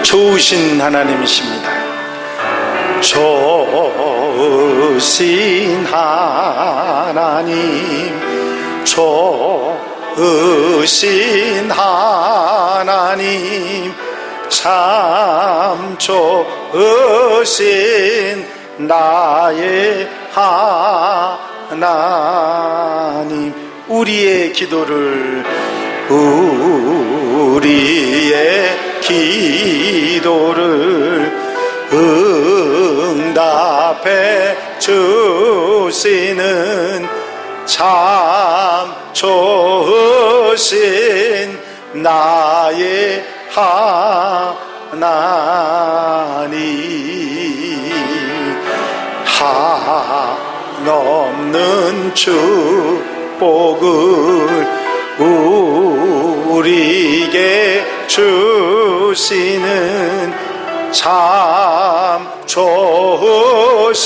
좋으신 하나님이십니다. 좋으신 하나님, 좋으신 하나님, 참 좋으신 나의 하나님. 우리의 기도를 응답해 주시는 참 좋으신 나의 하나님. 한없는 축복을 우리에게 주시는 참 좋으신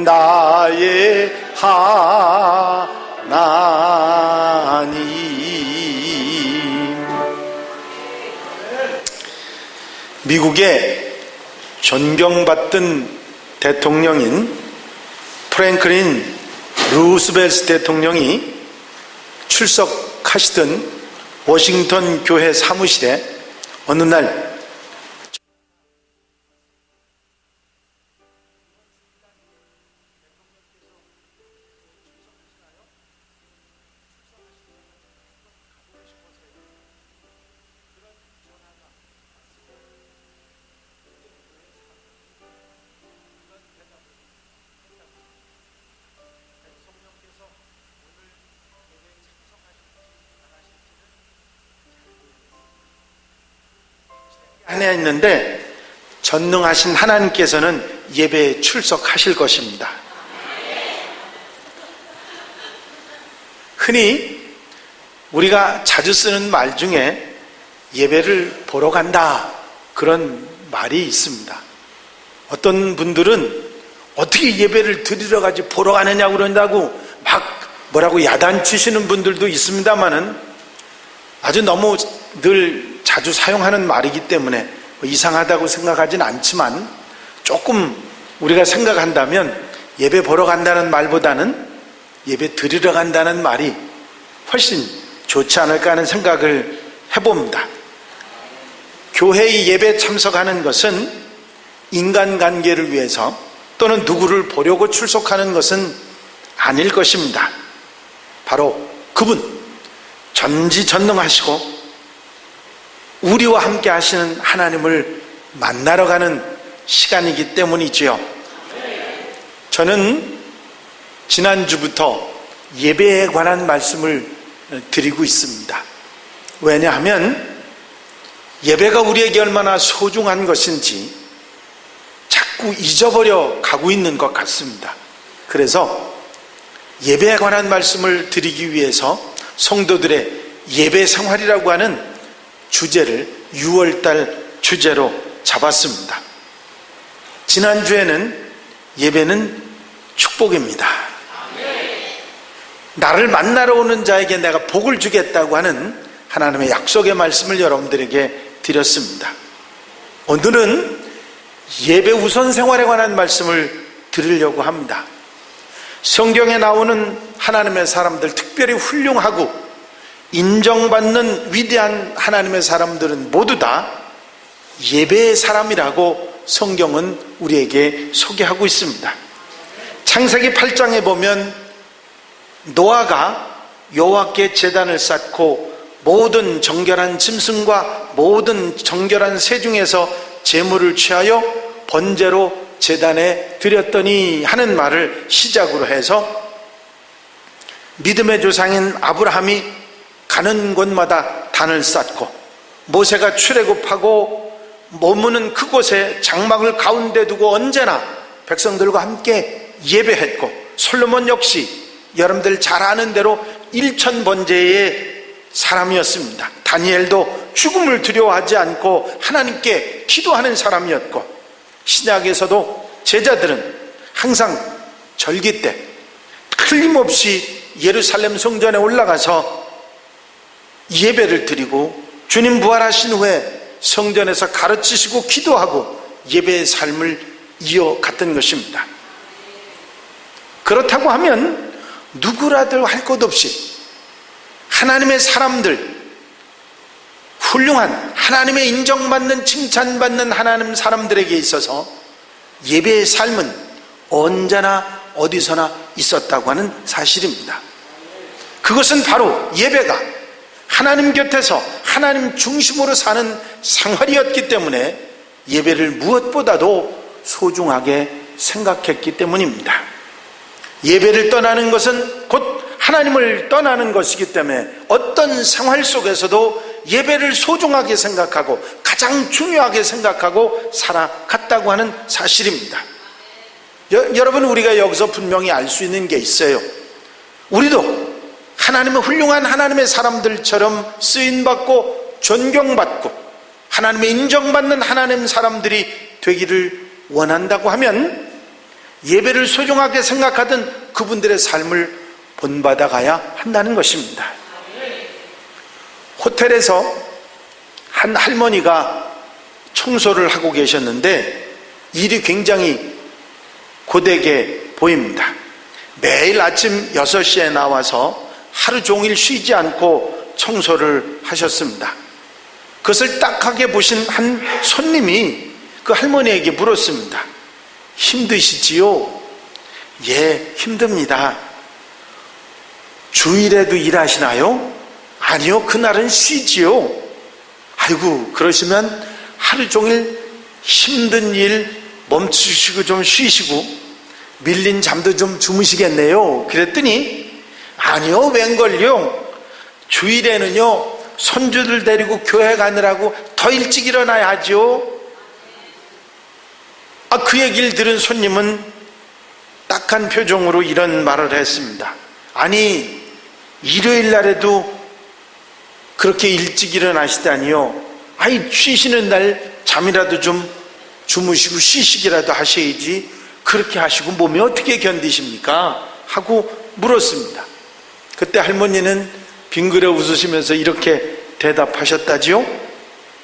나의 하나님. 미국의 존경받던 대통령인 프랭클린 루스벨트 대통령이 출석하시던 워싱턴 교회 사무실에 어느 날 하나 있는데 전능하신 하나님께서는 예배에 출석하실 것입니다. 흔히 우리가 자주 쓰는 말 중에 예배를 보러 간다, 그런 말이 있습니다. 어떤 분들은 어떻게 예배를 드리러 가지 보러 가느냐고 그런다고 막 뭐라고 야단치시는 분들도 있습니다만은 아주 너무 늘 자주 사용하는 말이기 때문에 이상하다고 생각하진 않지만 조금 우리가 생각한다면 예배 보러 간다는 말보다는 예배 드리러 간다는 말이 훨씬 좋지 않을까 하는 생각을 해봅니다. 교회의 예배 참석하는 것은 인간관계를 위해서 또는 누구를 보려고 출석하는 것은 아닐 것입니다. 바로 그분, 전지전능하시고 우리와 함께 하시는 하나님을 만나러 가는 시간이기 때문이지요. 저는 지난주부터 예배에 관한 말씀을 드리고 있습니다. 왜냐하면 예배가 우리에게 얼마나 소중한 것인지 자꾸 잊어버려 가고 있는 것 같습니다. 그래서 예배에 관한 말씀을 드리기 위해서 성도들의 예배 생활이라고 하는 주제를 6월달 주제로 잡았습니다. 지난주에는 예배는 축복입니다. 나를 만나러 오는 자에게 내가 복을 주겠다고 하는 하나님의 약속의 말씀을 여러분들에게 드렸습니다. 오늘은 예배 우선 생활에 관한 말씀을 드리려고 합니다. 성경에 나오는 하나님의 사람들, 특별히 훌륭하고 인정받는 위대한 하나님의 사람들은 모두 다 예배의 사람이라고 성경은 우리에게 소개하고 있습니다. 창세기 8장에 보면 노아가 여호와께 제단을 쌓고 모든 정결한 짐승과 모든 정결한 새 중에서 제물을 취하여 번제로 제단에 드렸더니 하는 말을 시작으로 해서 믿음의 조상인 아브라함이 가는 곳마다 단을 쌓고 모세가 출애굽하고 머무는 그곳에 장막을 가운데 두고 언제나 백성들과 함께 예배했고, 솔로몬 역시 여러분들 잘 아는 대로 1000번제의 사람이었습니다. 다니엘도 죽음을 두려워하지 않고 하나님께 기도하는 사람이었고, 신약에서도 제자들은 항상 절기 때 틀림없이 예루살렘 성전에 올라가서 예배를 드리고 주님 부활하신 후에 성전에서 가르치시고 기도하고 예배의 삶을 이어갔던 것입니다. 그렇다고 하면 누구라도 할 것 없이 하나님의 사람들, 훌륭한 하나님의 인정받는 칭찬받는 하나님 사람들에게 있어서 예배의 삶은 언제나 어디서나 있었다고 하는 사실입니다. 그것은 바로 예배가 하나님 곁에서 하나님 중심으로 사는 생활이었기 때문에 예배를 무엇보다도 소중하게 생각했기 때문입니다. 예배를 떠나는 것은 곧 하나님을 떠나는 것이기 때문에 어떤 생활 속에서도 예배를 소중하게 생각하고 가장 중요하게 생각하고 살아갔다고 하는 사실입니다. 여러분, 우리가 여기서 분명히 알 수 있는 게 있어요. 우리도 하나님의 훌륭한 하나님의 사람들처럼 쓰임받고 존경받고 하나님의 인정받는 하나님 사람들이 되기를 원한다고 하면 예배를 소중하게 생각하던 그분들의 삶을 본받아 가야 한다는 것입니다. 호텔에서 한 할머니가 청소를 하고 계셨는데 일이 굉장히 고되게 보입니다. 매일 아침 6시에 나와서 하루 종일 쉬지 않고 청소를 하셨습니다. 그것을 딱하게 보신 한 손님이 그 할머니에게 물었습니다. 힘드시지요? 예, 힘듭니다. 주일에도 일하시나요? 아니요, 그날은 쉬지요. 아이고, 그러시면 하루 종일 힘든 일 멈추시고 좀 쉬시고 밀린 잠도 좀 주무시겠네요. 그랬더니 아니요, 웬걸요, 주일에는요 손주들 데리고 교회 가느라고 더 일찍 일어나야 하죠. 그 얘기를 들은 손님은 딱한 표정으로 이런 말을 했습니다. 아니, 일요일 날에도 그렇게 일찍 일어나시다니요. 아이, 쉬시는 날 잠이라도 좀 주무시고 쉬시기라도 하셔야지 그렇게 하시고 몸이 어떻게 견디십니까? 하고 물었습니다. 그때 할머니는 빙그레 웃으시면서 이렇게 대답하셨다지요.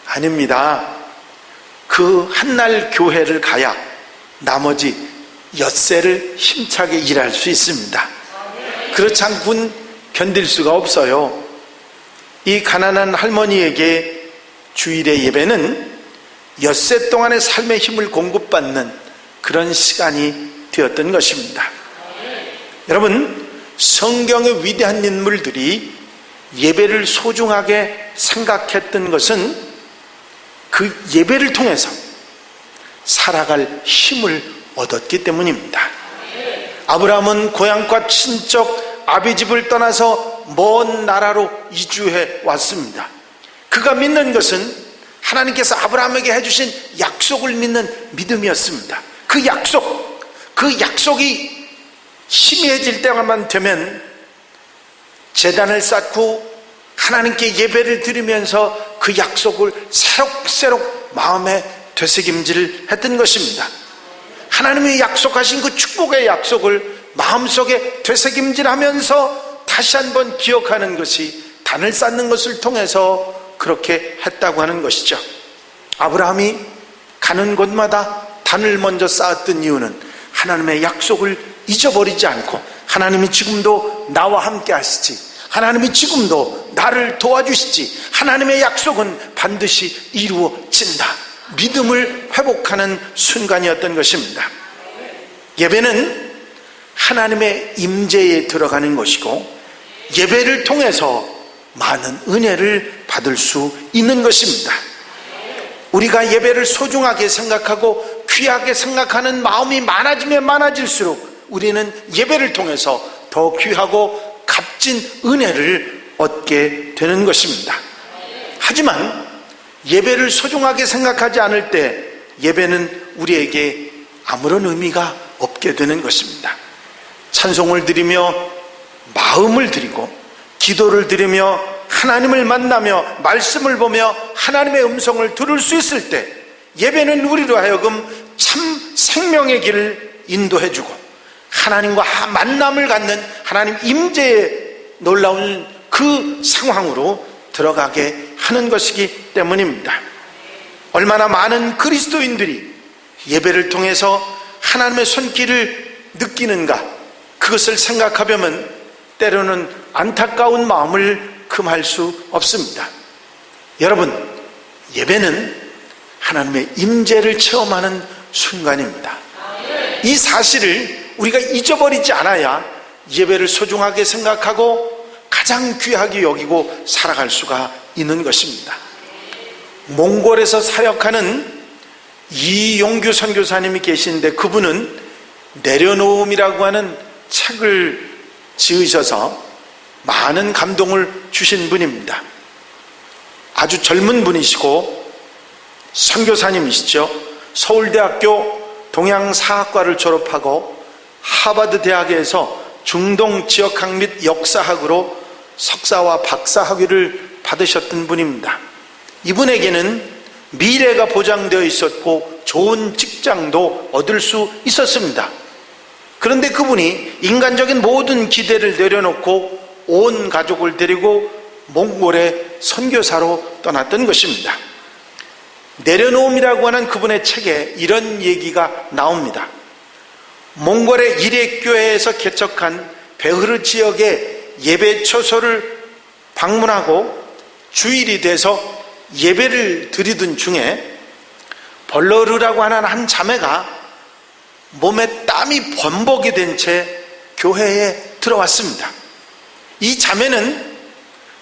아닙니다. 그 한날 교회를 가야 나머지 엿새를 힘차게 일할 수 있습니다. 그렇지 않고는 견딜 수가 없어요. 이 가난한 할머니에게 주일의 예배는 엿새 동안의 삶의 힘을 공급받는 그런 시간이 되었던 것입니다. 여러분, 성경의 위대한 인물들이 예배를 소중하게 생각했던 것은 그 예배를 통해서 살아갈 힘을 얻었기 때문입니다. 아브라함은 고향과 친척 아비집을 떠나서 먼 나라로 이주해 왔습니다. 그가 믿는 것은 하나님께서 아브라함에게 해주신 약속을 믿는 믿음이었습니다. 그 약속이 희미해질 때만 되면 제단을 쌓고 하나님께 예배를 드리면서 그 약속을 새록새록 마음에 되새김질 했던 것입니다. 하나님이 약속하신 그 축복의 약속을 마음속에 되새김질하면서 다시 한번 기억하는 것이 단을 쌓는 것을 통해서 그렇게 했다고 하는 것이죠. 아브라함이 가는 곳마다 단을 먼저 쌓았던 이유는 하나님의 약속을 잊어버리지 않고 하나님이 지금도 나와 함께 하시지, 하나님이 지금도 나를 도와주시지, 하나님의 약속은 반드시 이루어진다, 믿음을 회복하는 순간이었던 것입니다. 예배는 하나님의 임재에 들어가는 것이고 예배를 통해서 많은 은혜를 받을 수 있는 것입니다. 우리가 예배를 소중하게 생각하고 귀하게 생각하는 마음이 많아지면 많아질수록 우리는 예배를 통해서 더 귀하고 값진 은혜를 얻게 되는 것입니다. 하지만 예배를 소중하게 생각하지 않을 때 예배는 우리에게 아무런 의미가 없게 되는 것입니다. 찬송을 드리며 마음을 드리고 기도를 드리며 하나님을 만나며 말씀을 보며 하나님의 음성을 들을 수 있을 때 예배는 우리로 하여금 참 생명의 길을 인도해주고 하나님과 만남을 갖는 하나님 임재의 놀라운 그 상황으로 들어가게 하는 것이기 때문입니다. 얼마나 많은 그리스도인들이 예배를 통해서 하나님의 손길을 느끼는가, 그것을 생각하면 때로는 안타까운 마음을 금할 수 없습니다. 여러분, 예배는 하나님의 임재를 체험하는 순간입니다. 이 사실을 우리가 잊어버리지 않아야 예배를 소중하게 생각하고 가장 귀하게 여기고 살아갈 수가 있는 것입니다. 몽골에서 사역하는 이용규 선교사님이 계신데, 그분은 내려놓음이라고 하는 책을 지으셔서 많은 감동을 주신 분입니다. 아주 젊은 분이시고 선교사님이시죠. 서울대학교 동양사학과를 졸업하고 하버드 대학에서 중동 지역학 및 역사학으로 석사와 박사 학위를 받으셨던 분입니다. 이분에게는 미래가 보장되어 있었고 좋은 직장도 얻을 수 있었습니다. 그런데 그분이 인간적인 모든 기대를 내려놓고 온 가족을 데리고 몽골의 선교사로 떠났던 것입니다. 내려놓음이라고 하는 그분의 책에 이런 얘기가 나옵니다. 몽골의 일획교회에서 개척한 베흐르 지역의 예배 처소를 방문하고 주일이 돼서 예배를 드리던 중에 벌러르라고 하는 한 자매가 몸에 땀이 범벅이 된 채 교회에 들어왔습니다. 이 자매는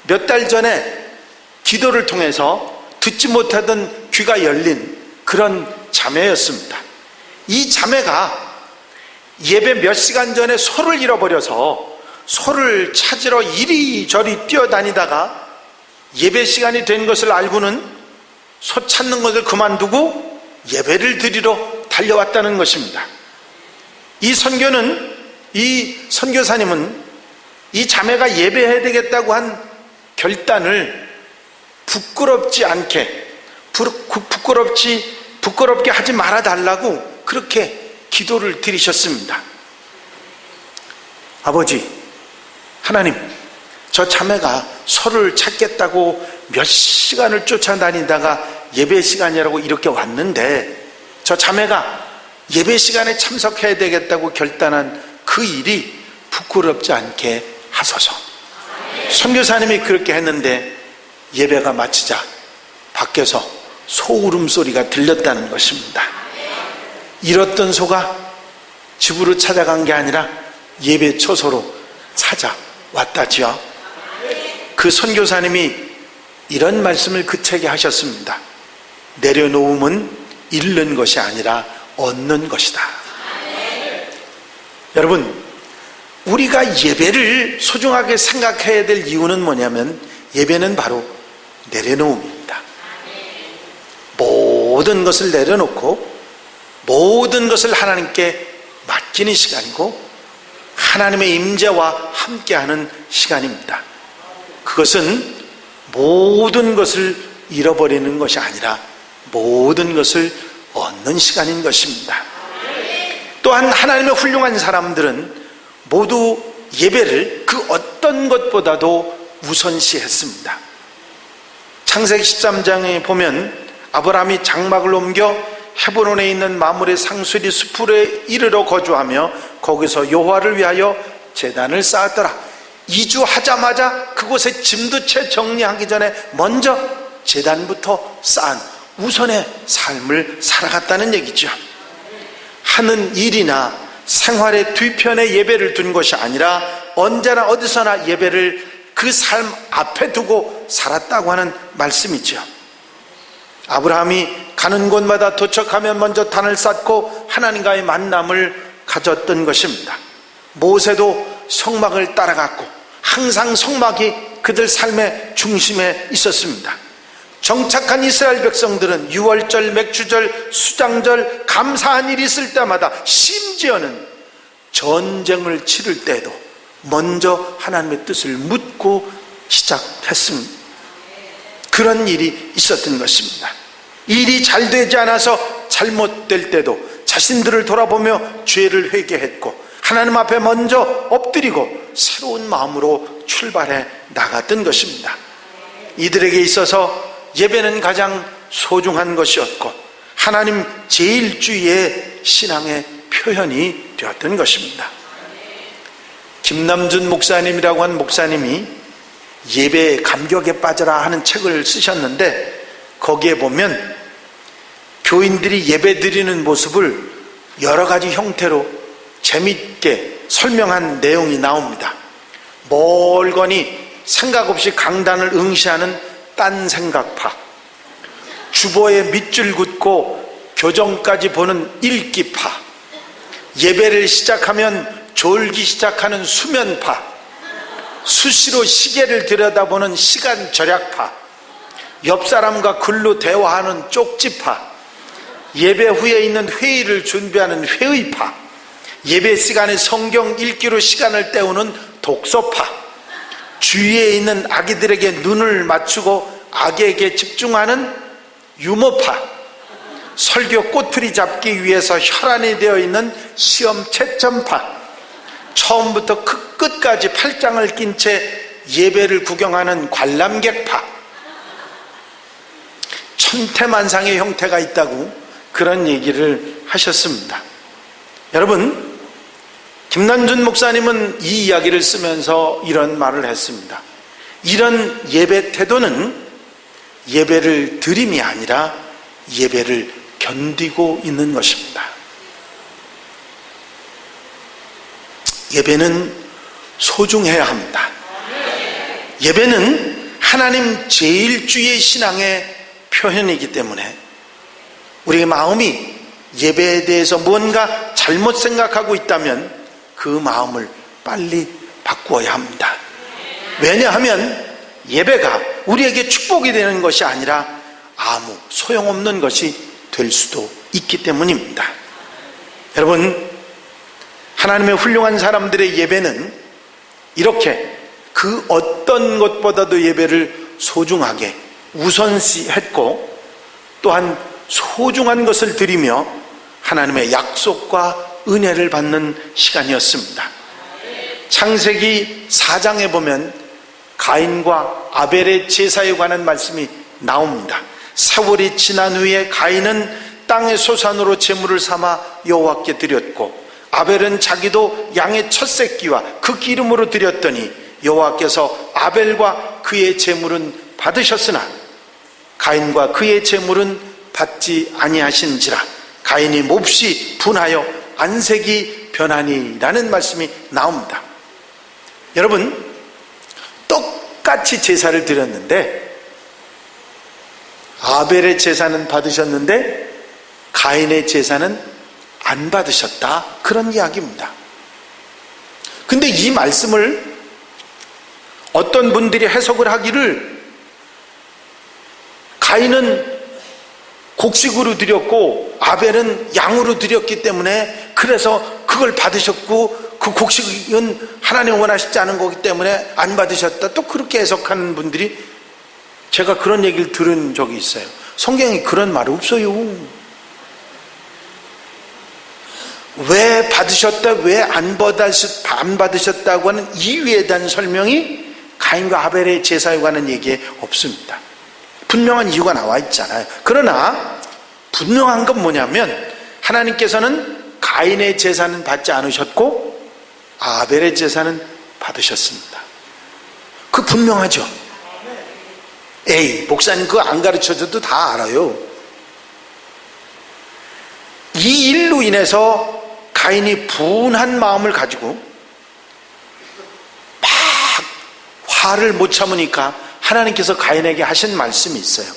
몇 달 전에 기도를 통해서 듣지 못하던 귀가 열린 그런 자매였습니다. 이 자매가 예배 몇 시간 전에 소를 잃어버려서 소를 찾으러 이리저리 뛰어다니다가 예배 시간이 된 것을 알고는 소 찾는 것을 그만두고 예배를 드리러 달려왔다는 것입니다. 이 선교사님은 이 자매가 예배해야 되겠다고 한 결단을 부끄럽지 않게, 부끄럽게 하지 말아달라고 그렇게 기도를 드리셨습니다. 아버지 하나님, 저 자매가 소를 찾겠다고 몇 시간을 쫓아다니다가 예배 시간이라고 이렇게 왔는데, 저 자매가 예배 시간에 참석해야 되겠다고 결단한 그 일이 부끄럽지 않게 하소서. 선교사님이 그렇게 했는데 예배가 마치자 밖에서 소 울음소리가 들렸다는 것입니다. 잃었던 소가 집으로 찾아간 게 아니라 예배 처소로 찾아왔다지요. 그 선교사님이 이런 말씀을 그 책에 하셨습니다. 내려놓음은 잃는 것이 아니라 얻는 것이다. 여러분, 우리가 예배를 소중하게 생각해야 될 이유는 뭐냐면, 예배는 바로 내려놓음입니다. 모든 것을 내려놓고 모든 것을 하나님께 맡기는 시간이고 하나님의 임재와 함께하는 시간입니다. 그것은 모든 것을 잃어버리는 것이 아니라 모든 것을 얻는 시간인 것입니다. 또한 하나님의 훌륭한 사람들은 모두 예배를 그 어떤 것보다도 우선시했습니다. 창세기 13장에 보면 아브라함이 장막을 옮겨 헤브론에 있는 마므레 상수리 숲에 이르러 거주하며 거기서 여호와를 위하여 제단을 쌓았더라. 이주하자마자 그곳에 짐도 채 정리하기 전에 먼저 제단부터 쌓은 우선의 삶을 살아갔다는 얘기죠. 하는 일이나 생활의 뒤편에 예배를 둔 것이 아니라 언제나 어디서나 예배를 그 삶 앞에 두고 살았다고 하는 말씀이죠. 아브라함이 가는 곳마다 도착하면 먼저 단을 쌓고 하나님과의 만남을 가졌던 것입니다. 모세도 성막을 따라갔고 항상 성막이 그들 삶의 중심에 있었습니다. 정착한 이스라엘 백성들은 유월절, 맥주절, 수장절, 감사한 일이 있을 때마다, 심지어는 전쟁을 치를 때에도 먼저 하나님의 뜻을 묻고 시작했습니다. 그런 일이 있었던 것입니다. 일이 잘 되지 않아서 잘못될 때도 자신들을 돌아보며 죄를 회개했고 하나님 앞에 먼저 엎드리고 새로운 마음으로 출발해 나갔던 것입니다. 이들에게 있어서 예배는 가장 소중한 것이었고 하나님 제1주의 신앙의 표현이 되었던 것입니다. 김남준 목사님이라고 한 목사님이 예배의 감격에 빠져라 하는 책을 쓰셨는데 거기에 보면 교인들이 예배 드리는 모습을 여러 가지 형태로 재미있게 설명한 내용이 나옵니다. 멀거니 생각 없이 강단을 응시하는 딴 생각파, 주보에 밑줄 긋고 교정까지 보는 읽기파, 예배를 시작하면 졸기 시작하는 수면파, 수시로 시계를 들여다보는 시간 절약파, 옆 사람과 글로 대화하는 쪽지파, 예배 후에 있는 회의를 준비하는 회의파, 예배 시간에 성경 읽기로 시간을 때우는 독서파, 주위에 있는 아기들에게 눈을 맞추고 아기에게 집중하는 유머파, 설교 꼬투리 잡기 위해서 혈안이 되어 있는 시험 채점파, 처음부터 끝까지 팔짱을 낀 채 예배를 구경하는 관람객파, 천태만상의 형태가 있다고 그런 얘기를 하셨습니다. 여러분, 김남준 목사님은 이 이야기를 쓰면서 이런 말을 했습니다. 이런 예배 태도는 예배를 드림이 아니라 예배를 견디고 있는 것입니다. 예배는 소중해야 합니다. 예배는 하나님 제1주의 신앙의 표현이기 때문에 우리의 마음이 예배에 대해서 뭔가 잘못 생각하고 있다면 그 마음을 빨리 바꾸어야 합니다. 왜냐하면 예배가 우리에게 축복이 되는 것이 아니라 아무 소용없는 것이 될 수도 있기 때문입니다. 여러분, 하나님의 훌륭한 사람들의 예배는 이렇게 그 어떤 것보다도 예배를 소중하게 우선시했고 또한 소중한 것을 드리며 하나님의 약속과 은혜를 받는 시간이었습니다. 창세기 4장에 보면 가인과 아벨의 제사에 관한 말씀이 나옵니다. 세월이 지난 후에 가인은 땅의 소산으로 제물을 삼아 여호와께 드렸고 아벨은 자기도 양의 첫 새끼와 그 기름으로 드렸더니 여호와께서 아벨과 그의 제물은 받으셨으나 가인과 그의 제물은 받지 아니하신지라 가인이 몹시 분하여 안색이 변하니라는 말씀이 나옵니다. 여러분, 똑같이 제사를 드렸는데 아벨의 제사는 받으셨는데 가인의 제사는 안 받으셨다, 그런 이야기입니다. 근데 이 말씀을 어떤 분들이 해석을 하기를 가인은 곡식으로 드렸고 아벨은 양으로 드렸기 때문에 그래서 그걸 받으셨고 그 곡식은 하나님 원하시지 않은 거기 때문에 안 받으셨다, 또 그렇게 해석하는 분들이 제가 그런 얘기를 들은 적이 있어요. 성경에 그런 말이 없어요. 왜 받으셨다, 왜 안 받으셨다고 하는 이유에 대한 설명이 가인과 아벨의 제사에 관한 얘기에 없습니다. 분명한 이유가 나와 있잖아요. 그러나 분명한 건 뭐냐면 하나님께서는 가인의 제사는 받지 않으셨고 아벨의 제사는 받으셨습니다. 그 분명하죠. 에이, 목사님 그거 안 가르쳐줘도 다 알아요. 이 일로 인해서 가인이 분한 마음을 가지고 막 화를 못 참으니까 하나님께서 가인에게 하신 말씀이 있어요.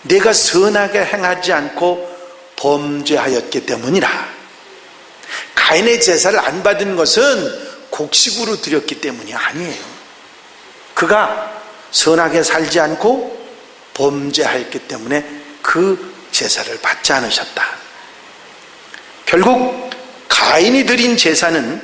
내가 선하게 행하지 않고 범죄하였기 때문이라. 가인의 제사를 안 받은 것은 곡식으로 드렸기 때문이 아니에요. 그가 선하게 살지 않고 범죄하였기 때문에 그 제사를 받지 않으셨다. 결국 가인이 드린 제사는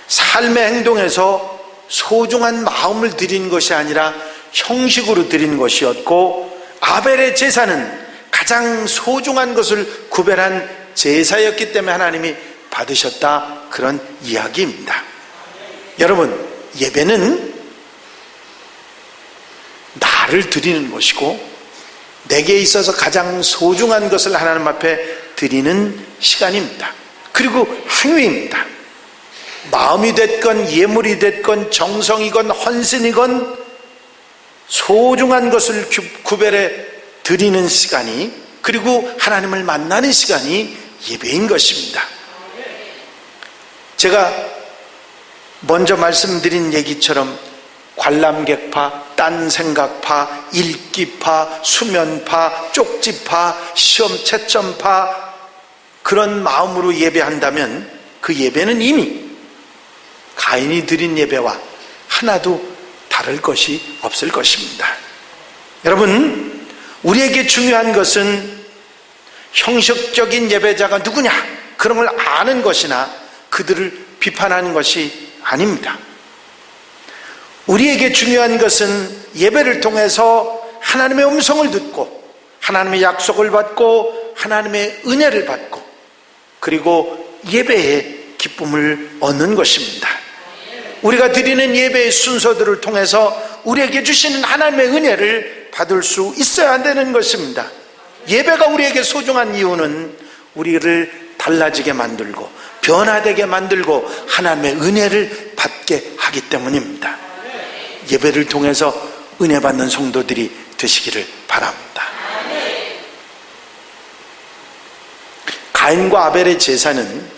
삶의 행동에서 소중한 마음을 드린 것이 아니라 형식으로 드린 것이었고 아벨의 제사는 가장 소중한 것을 구별한 제사였기 때문에 하나님이 받으셨다, 그런 이야기입니다. 여러분, 예배는 나를 드리는 것이고 내게 있어서 가장 소중한 것을 하나님 앞에 드리는 시간입니다. 그리고 행위입니다. 마음이 됐건 예물이 됐건 정성이건 헌신이건 소중한 것을 구별해 드리는 시간이, 그리고 하나님을 만나는 시간이 예배인 것입니다. 제가 먼저 말씀드린 얘기처럼 관람객파, 딴 생각파, 읽기파, 수면파, 쪽지파, 시험 채점파, 그런 마음으로 예배한다면 그 예배는 이미 가인이 드린 예배와 하나도 다를 것이 없을 것입니다. 여러분, 우리에게 중요한 것은 형식적인 예배자가 누구냐, 그런 걸 아는 것이나 그들을 비판하는 것이 아닙니다. 우리에게 중요한 것은 예배를 통해서 하나님의 음성을 듣고 하나님의 약속을 받고 하나님의 은혜를 받고 그리고 예배의 기쁨을 얻는 것입니다. 우리가 드리는 예배의 순서들을 통해서 우리에게 주시는 하나님의 은혜를 받을 수 있어야 되는 것입니다. 예배가 우리에게 소중한 이유는 우리를 달라지게 만들고 변화되게 만들고 하나님의 은혜를 받게 하기 때문입니다. 예배를 통해서 은혜 받는 성도들이 되시기를 바랍니다. 가인과 아벨의 제사는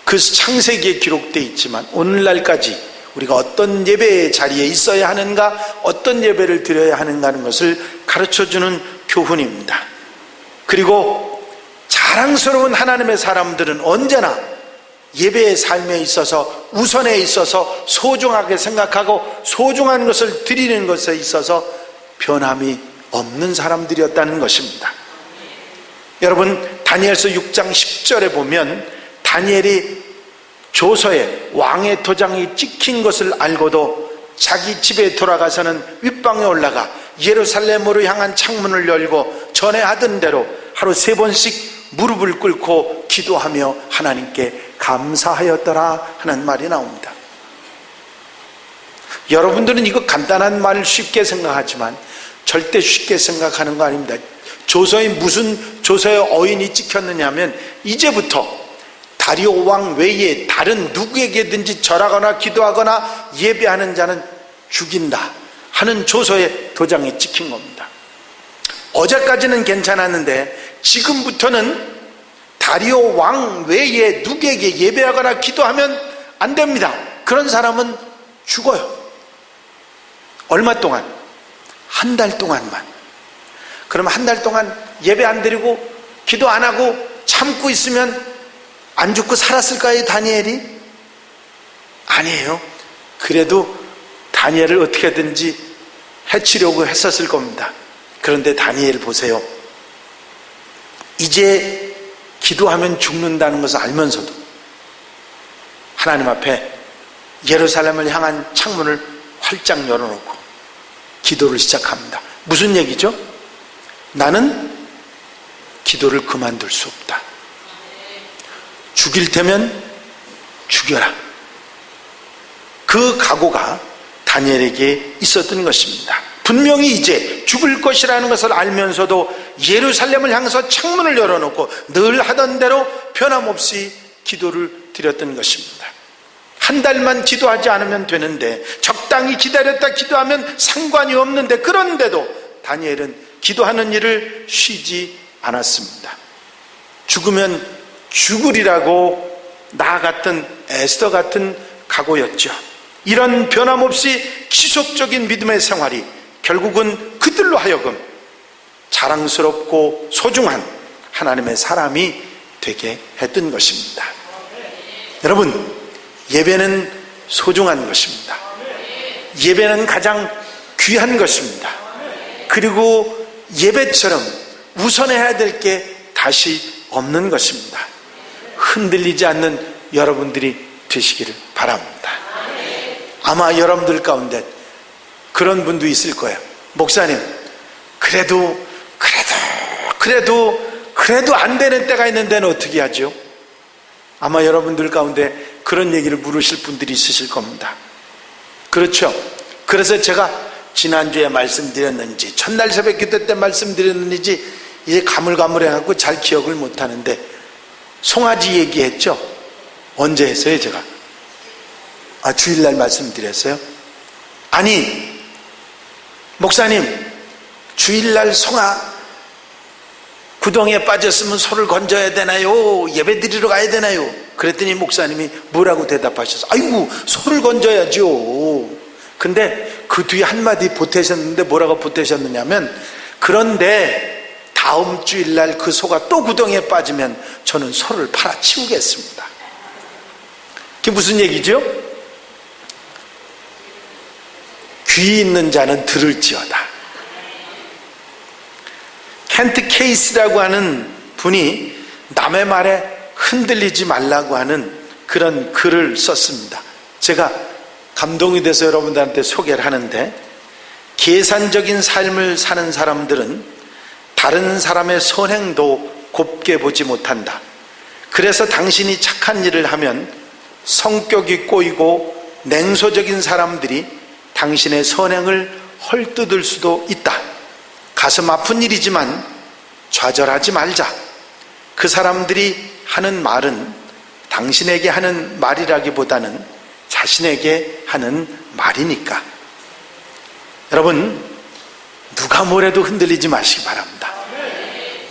그 창세기에 기록되어 있지만 오늘날까지 우리가 어떤 예배의 자리에 있어야 하는가, 어떤 예배를 드려야 하는가 하는 것을 가르쳐주는 교훈입니다. 그리고 자랑스러운 하나님의 사람들은 언제나 예배의 삶에 있어서, 우선에 있어서 소중하게 생각하고 소중한 것을 드리는 것에 있어서 변함이 없는 사람들이었다는 것입니다. 여러분, 다니엘서 6장 10절에 보면 다니엘이 조서에 왕의 도장이 찍힌 것을 알고도 자기 집에 돌아가서는 윗방에 올라가 예루살렘으로 향한 창문을 열고 전에 하던 대로 하루 3번씩 무릎을 꿇고 기도하며 하나님께 감사하였더라 하는 말이 나옵니다. 여러분들은 이거 간단한 말을 쉽게 생각하지만 절대 쉽게 생각하는 거 아닙니다. 조서에 무슨 조서의 어인이 찍혔느냐 하면 이제부터 다리오 왕 외에 다른 누구에게든지 절하거나 기도하거나 예배하는 자는 죽인다 하는 조서에 도장이 찍힌 겁니다. 어제까지는 괜찮았는데 지금부터는 다리오 왕 외에 누구에게 예배하거나 기도하면 안 됩니다. 그런 사람은 죽어요. 얼마 동안? 한 달 동안만. 그럼 한 달 동안 예배 안 드리고 기도 안 하고 참고 있으면 안 죽고 살았을까요, 다니엘이? 아니에요. 그래도 다니엘을 어떻게든지 해치려고 했었을 겁니다. 그런데 다니엘 보세요. 이제 기도하면 죽는다는 것을 알면서도 하나님 앞에 예루살렘을 향한 창문을 활짝 열어놓고 기도를 시작합니다. 무슨 얘기죠? 나는 기도를 그만둘 수 없다. 죽일 테면 죽여라. 그 각오가 다니엘에게 있었던 것입니다. 분명히 이제 죽을 것이라는 것을 알면서도 예루살렘을 향해서 창문을 열어놓고 늘 하던 대로 변함없이 기도를 드렸던 것입니다. 한 달만 기도하지 않으면 되는데, 적당히 기다렸다 기도하면 상관이 없는데, 그런데도 다니엘은 기도하는 일을 쉬지 않았습니다. 죽으면 죽으리라고 나 같은 에스더 같은 각오였죠. 이런 변함없이 지속적인 믿음의 생활이 결국은 그들로 하여금 자랑스럽고 소중한 하나님의 사람이 되게 했던 것입니다. 여러분, 예배는 소중한 것입니다. 예배는 가장 귀한 것입니다. 그리고 예배처럼 우선해야 될 게 다시 없는 것입니다. 흔들리지 않는 여러분들이 되시기를 바랍니다. 아마 여러분들 가운데 그런 분도 있을 거예요. 목사님, 그래도 안 되는 때가 있는 데는 어떻게 하죠? 아마 여러분들 가운데 그런 얘기를 물으실 분들이 있으실 겁니다. 그렇죠. 그래서 제가 지난주에 말씀드렸는지 첫날 새벽 기도 때 말씀드렸는지 이제 가물가물해갖고 잘 기억을 못하는데 송아지 얘기했죠? 언제 했어요 제가? 주일날 말씀드렸어요? 아니 목사님 주일날 송아 구덩이에 빠졌으면 소를 건져야 되나요? 예배 드리러 가야 되나요? 그랬더니 목사님이 뭐라고 대답하셨어요? 아이고 소를 건져야죠. 근데 그 뒤에 한마디 보태셨는데 뭐라고 보태셨느냐면 그런데 다음 주일날 그 소가 또 구덩이에 빠지면 저는 소를 팔아치우겠습니다. 그게 무슨 얘기죠? 귀 있는 자는 들을지어다. 켄트 케이스라고 하는 분이 남의 말에 흔들리지 말라고 하는 그런 글을 썼습니다. 제가 감동이 돼서 여러분들한테 소개를 하는데, 계산적인 삶을 사는 사람들은 다른 사람의 선행도 곱게 보지 못한다. 그래서 당신이 착한 일을 하면 성격이 꼬이고 냉소적인 사람들이 당신의 선행을 헐뜯을 수도 있다. 가슴 아픈 일이지만 좌절하지 말자. 그 사람들이 하는 말은 당신에게 하는 말이라기보다는 자신에게 하는 말이니까. 여러분, 누가 뭐래도 흔들리지 마시기 바랍니다.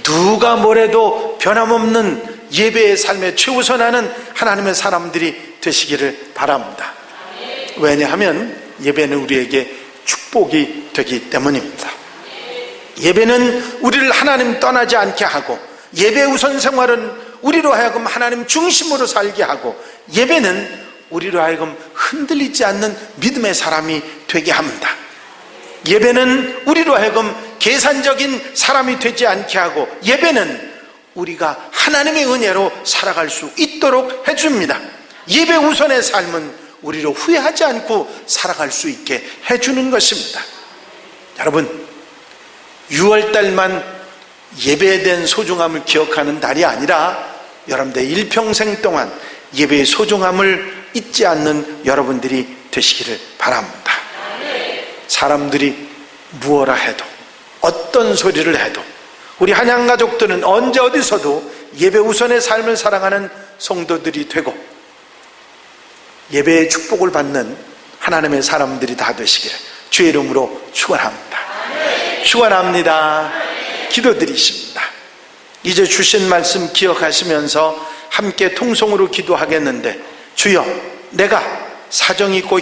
누가 뭐래도 변함없는 예배의 삶에 최우선하는 하나님의 사람들이 되시기를 바랍니다. 왜냐하면 예배는 우리에게 축복이 되기 때문입니다. 예배는 우리를 하나님 떠나지 않게 하고, 예배 우선 생활은 우리로 하여금 하나님 중심으로 살게 하고, 예배는 우리로 하여금 흔들리지 않는 믿음의 사람이 되게 합니다. 예배는 우리로 하여금 계산적인 사람이 되지 않게 하고, 예배는 우리가 하나님의 은혜로 살아갈 수 있도록 해줍니다. 예배 우선의 삶은 우리로 후회하지 않고 살아갈 수 있게 해주는 것입니다. 여러분, 6월달만 예배에 대한 소중함을 기억하는 달이 아니라 여러분들 일평생 동안 예배의 소중함을 잊지 않는 여러분들이 되시기를 바랍니다. 사람들이 무엇라 해도, 어떤 소리를 해도, 우리 한양가족들은 언제 어디서도 예배 우선의 삶을 살아가는 성도들이 되고 예배의 축복을 받는 하나님의 사람들이 다 되시기를 주의 이름으로 축원합니다. 축원합니다. 기도드리십니다. 이제 주신 말씀 기억하시면서 함께 통성으로 기도하겠는데, 주여, 내가 사정이 있고